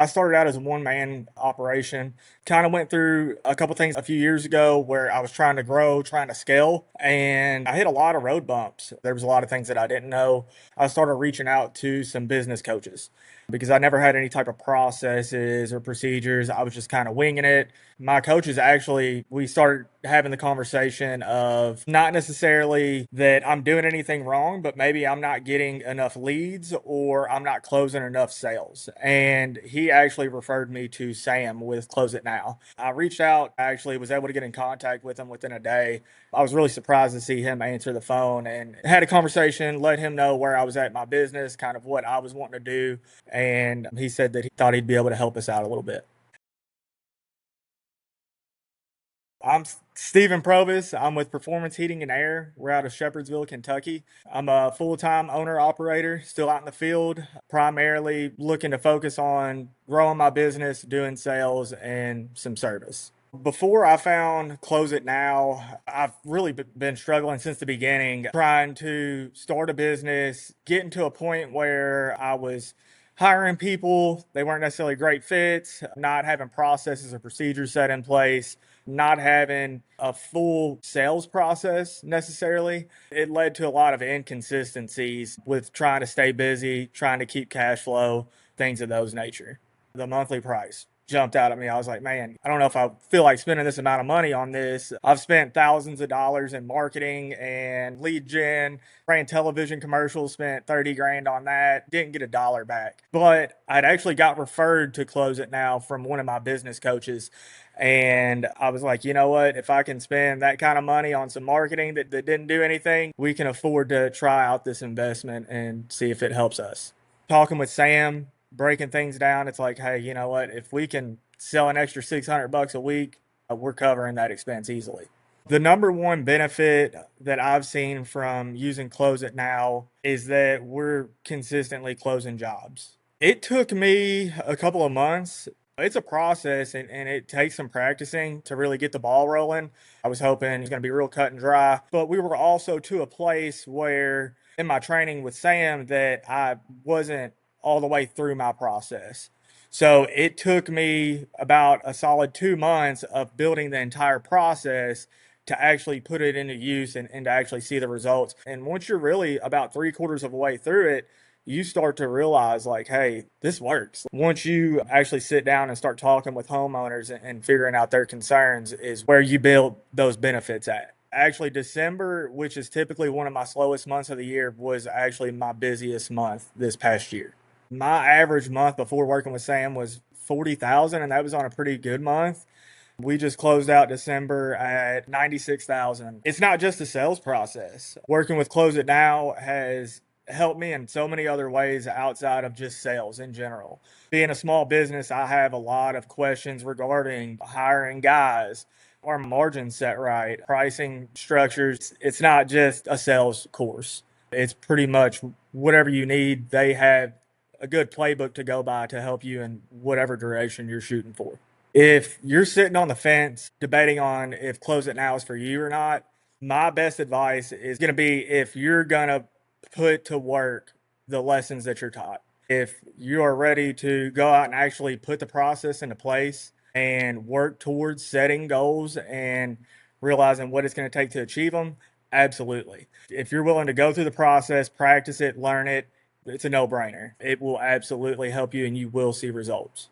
I started out as a one-man operation. Kind of went through a couple things a few years ago where I was trying to grow, trying to scale, and I hit a lot of road bumps. There was a lot of things that I didn't know. I started reaching out to some business coaches because I never had any type of processes or procedures. I was just kind of winging it. My coaches actually, we started having the conversation of not necessarily that I'm doing anything wrong, but maybe I'm not getting enough leads or I'm not closing enough sales. And he actually referred me to Sam with Close It Now. I reached out, actually was able to get in contact with him within a day. I was really surprised to see him answer the phone and had a conversation, let him know where I was at in my business, kind of what I was wanting to do. And he said that he thought he'd be able to help us out a little bit. I'm Stephen Probus. I'm with Performance Heating and Air. We're out of Shepherdsville, Kentucky. I'm a full time owner operator, still out in the field, primarily looking to focus on growing my business, doing sales, and some service. Before I found Close It Now, I've really been struggling since the beginning, trying to start a business, getting to a point where I was hiring people. They weren't necessarily great fits, not having processes or procedures set in place, not having a full sales process necessarily. It led to a lot of inconsistencies with trying to stay busy, trying to keep cash flow, things of those nature. The monthly price jumped out at me. I was like, man, I don't know if I feel like spending this amount of money on this. I've spent thousands of dollars in marketing and lead gen, ran television commercials, spent 30 grand on that, didn't get a dollar back. But I'd actually got referred to Close It Now from one of my business coaches. And I was like, you know what? If I can spend that kind of money on some marketing that didn't do anything, we can afford to try out this investment and see if it helps us. Talking with Sam, breaking things down, it's like, hey, you know what? If we can sell an extra 600 bucks a week, we're covering that expense easily. The number one benefit that I've seen from using Close It Now is that we're consistently closing jobs. It took me a couple of months. It's a process and it takes some practicing to really get the ball rolling. I was hoping it's going to be real cut and dry, but we were also to a place where in my training with Sam that I wasn't all the way through my process. So it took me about a solid 2 months of building the entire process to actually put it into use and to actually see the results. And once you're really about three quarters of the way through it, you start to realize like, hey, this works. Once you actually sit down and start talking with homeowners and figuring out their concerns is where you build those benefits at. Actually, December, which is typically one of my slowest months of the year, was actually my busiest month this past year. My average month before working with Sam was 40,000 and that was on a pretty good month. We just closed out December at 96,000. It's not just a sales process. Working with Close It Now has helped me in so many other ways outside of just sales in general. Being a small business, I have a lot of questions regarding hiring guys, our margins set right, pricing structures. It's not just a sales course. It's pretty much whatever you need. They have a good playbook to go by to help you in whatever direction you're shooting for. If you're sitting on the fence debating on if Close It Now is for you or not, my best advice is going to be if you're going to put to work the lessons that you're taught. If you are ready to go out and actually put the process into place and work towards setting goals and realizing what it's going to take to achieve them, absolutely. If you're willing to go through the process, practice it, learn it, it's a no brainer. It will absolutely help you and you will see results.